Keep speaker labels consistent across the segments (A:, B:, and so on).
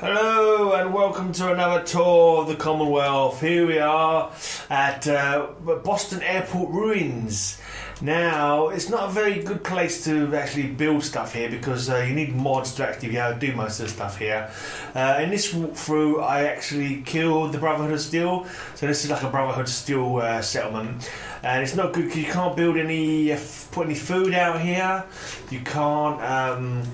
A: Hello and welcome to another tour of the Commonwealth. Here we are at Boston Airport ruins. Now, it's not a very good place to actually build stuff here because you need mods to actually be able to do most of the stuff here. In this walkthrough, I actually killed the Brotherhood of Steel. So this is like a Brotherhood of Steel settlement. And it's not good because you can't build any, put any food out here. You can't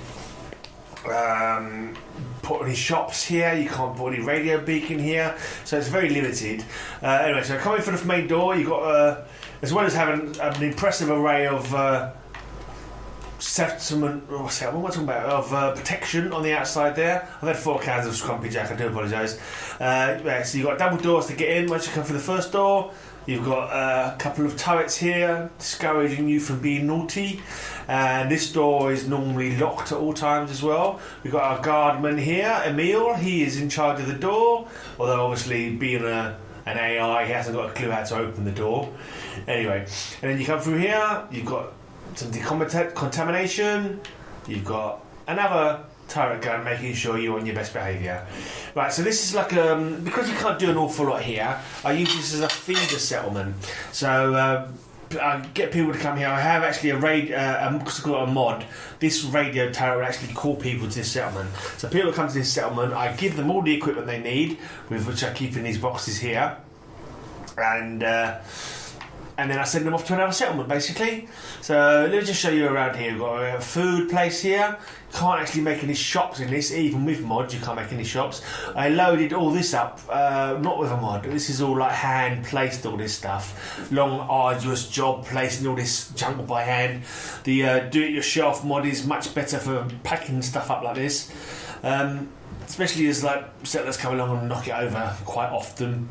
A: put any shops here, you can't put any radio beacon here, so it's very limited. Anyway, so coming for the main door, you've got, as well as having an impressive array of settlement, what am I talking about, of protection on the outside there. I've had 4 cans of Scrumpy Jack, I do apologise. So you've got double doors to get in once you come through the first door. You've got a couple of turrets here discouraging you from being naughty, and this door is normally locked at all times as well. We've got our guardman here, Emil. He is in charge of the door, although obviously being an AI, he hasn't got a clue how to open the door. Anyway, and then you come through here, you've got some decontamination, you've got another turret gun, making sure you're on your best behaviour. Right, so this is like because you can't do an awful lot here, I use this as a feeder settlement. So I get people to come here. I have actually a mod. This radio turret will actually call people to this settlement. So people come to this settlement, I give them all the equipment they need, with which I keep in these boxes here, and then I send them off to another settlement, basically. So let me just show you around here. We've got a food place here. Can't actually make any shops in this, even with mods. You can't make any shops. I loaded all this up, not with a mod. This is all like hand placed, all this stuff. Long, arduous job placing all this junk by hand. The do-it-yourself mod is much better for packing stuff up like this, especially as like settlers come along and knock it over quite often.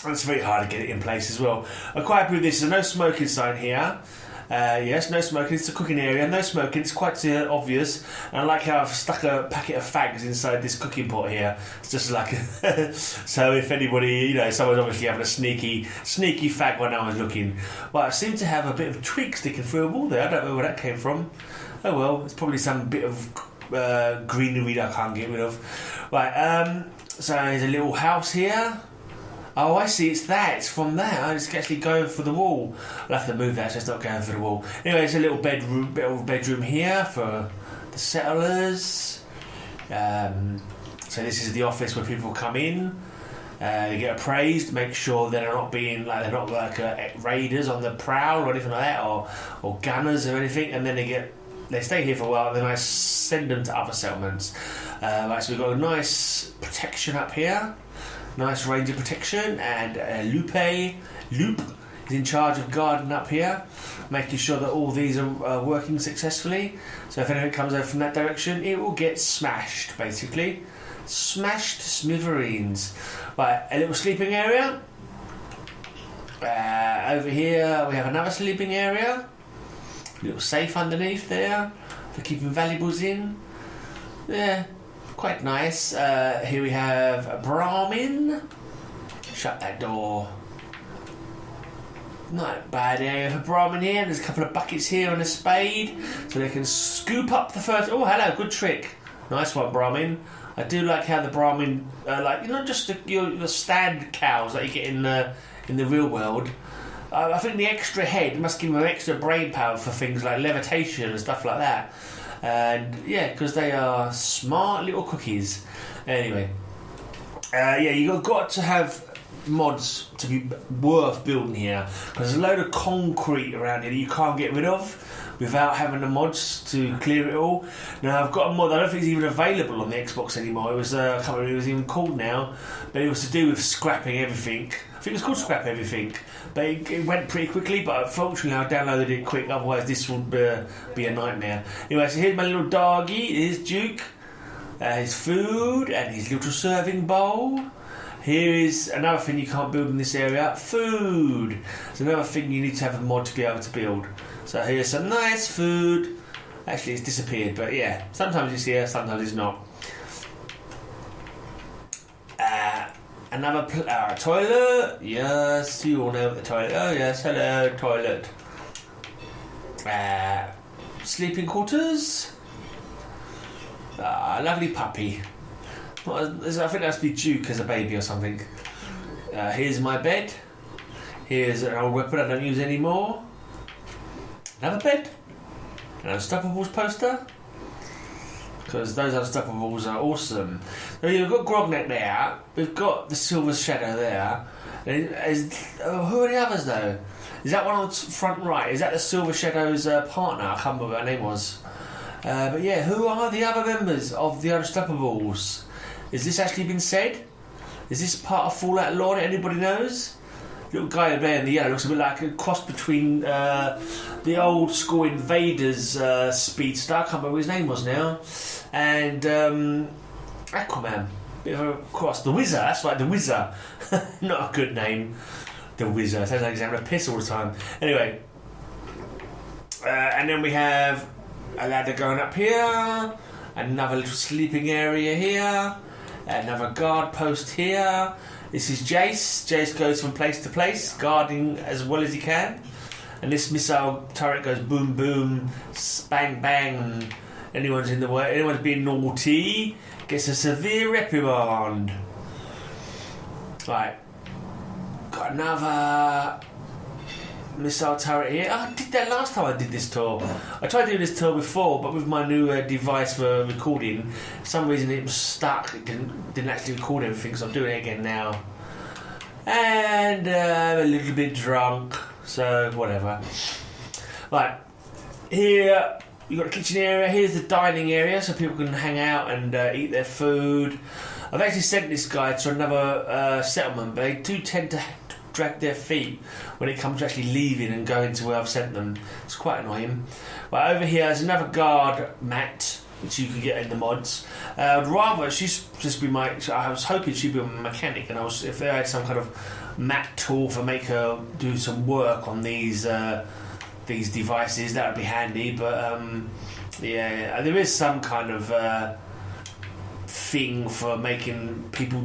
A: And it's very hard to get it in place as well. I'm quite happy with this. There's no smoking sign here. Yes, no smoking. It's a cooking area. No smoking. It's quite obvious. And I like how I've stuck a packet of fags inside this cooking pot here. It's just like so if anybody, someone's obviously having a sneaky fag when no one's looking. Well, I seem to have a bit of a twig sticking through a wall there. I don't know where that came from. Oh well, it's probably some bit of greenery that I can't get rid of. Right. So there's a little house here. Oh, I see, it's from that. It's actually going for the wall. I'll have to move that so it's not going for the wall. Anyway, there's a little bedroom here for the settlers. So this is the office where people come in. They get appraised, make sure they're not raiders on the prowl or anything like that, or gunners or anything, and then they stay here for a while, and then I send them to other settlements. Right, so we've got a nice protection up here. Nice range of protection, and Loop is in charge of guarding up here, making sure that all these are working successfully. So if anything comes over from that direction, it will get smashed, basically. Smashed to smithereens. Right, a little sleeping area. Over here we have another sleeping area. A little safe underneath there for keeping valuables in. Yeah. Quite nice. Here we have a Brahmin. Shut that door. Not a bad area for Brahmin here. There's a couple of buckets here and a spade, so they can scoop up the first. Oh, hello, good trick. Nice one, Brahmin. I do like how the Brahmin, just your standard cows that you get in the real world. I think the extra head must give them extra brain power for things like levitation and stuff like that. And yeah, because they are smart little cookies. Anyway, you've got to have mods to be worth building here, because there's a load of concrete around here that you can't get rid of without having the mods to clear it all. Now I've got a mod, I don't think it's even available on the Xbox anymore. It was, I can't remember what it was even called now, but it was to do with scrapping everything. I think it was called Scrap Everything, but it went pretty quickly, but unfortunately I downloaded it quick, otherwise this would be a nightmare. Anyway, so here's my little doggy, here's Duke, his food and his little serving bowl. Here is another thing you can't build in this area, food. It's another thing you need to have a mod to be able to build. So here's some nice food. Actually it's disappeared, but yeah, sometimes it's here, sometimes it's not. Another toilet. Yes, you all know the toilet. Oh yes, hello toilet. Sleeping quarters. Lovely puppy. I think that's be Duke as a baby or something. Here's my bed. Here's an old weapon I don't use anymore. Another bed. An Unstoppables poster. Because those Unstoppables are awesome. So you've got Grognak there. We've got the Silver Shadow there. Who are the others though? Is that one on the front right? Is that the Silver Shadow's partner? I can't remember what her name was. But yeah, who are the other members of the Unstoppables? Has this actually been said? Is this part of Fallout lore that anybody knows? Little guy there in the yellow looks a bit like a cross between the old school Invaders speedster, I can't remember what his name was now, and Aquaman. Bit of a cross. The Wizard, that's right, the Wizard. Not a good name. The Wizard. Sounds like he's having a piss all the time. Anyway. And then we have a ladder going up here. Another little sleeping area here. Another guard post here. This is Jace. Jace goes from place to place, guarding as well as he can. And this missile turret goes boom, boom, bang, bang. Anyone's in the way, anyone's being naughty, gets a severe reprimand. Right. Got another missile turret here. I did that last time I did this tour. I tried doing this tour before, but with my new device for recording, for some reason it was stuck. It didn't actually record everything, so I'm doing it again now. And I'm a little bit drunk, so whatever. Right, here you've got the kitchen area. Here's the dining area, so people can hang out and eat their food. I've actually sent this guy to another settlement, but they do tend to drag their feet when it comes to actually leaving and going to where I've sent them. It's quite annoying. But over here there's another guard mat which you can get in the mods. I'd rather she's just be my. I was hoping she'd be a mechanic, and if they had some kind of mat tool for make her do some work on these devices, that would be handy. But yeah, there is some kind of thing for making people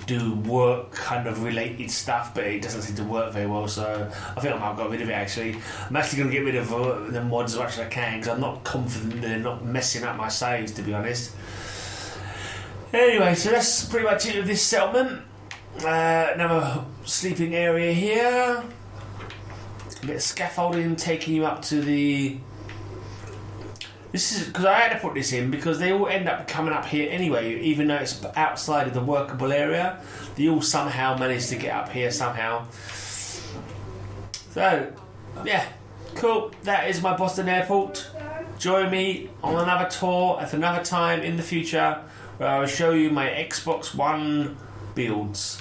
A: do work kind of related stuff, but it doesn't seem to work very well, so I think I might have got rid of it actually. I'm actually going to get rid of the mods as much as I can, because I'm not confident they're not messing up my saves, to be honest. Anyway, so that's pretty much it of this settlement. Another sleeping area here. A bit of scaffolding taking you up to the... This is because I had to put this in because they all end up coming up here anyway, even though it's outside of the workable area. They all somehow manage to get up here somehow. So, yeah, cool. That is my Boston Airport. Join me on another tour at another time in the future where I will show you my Xbox One builds.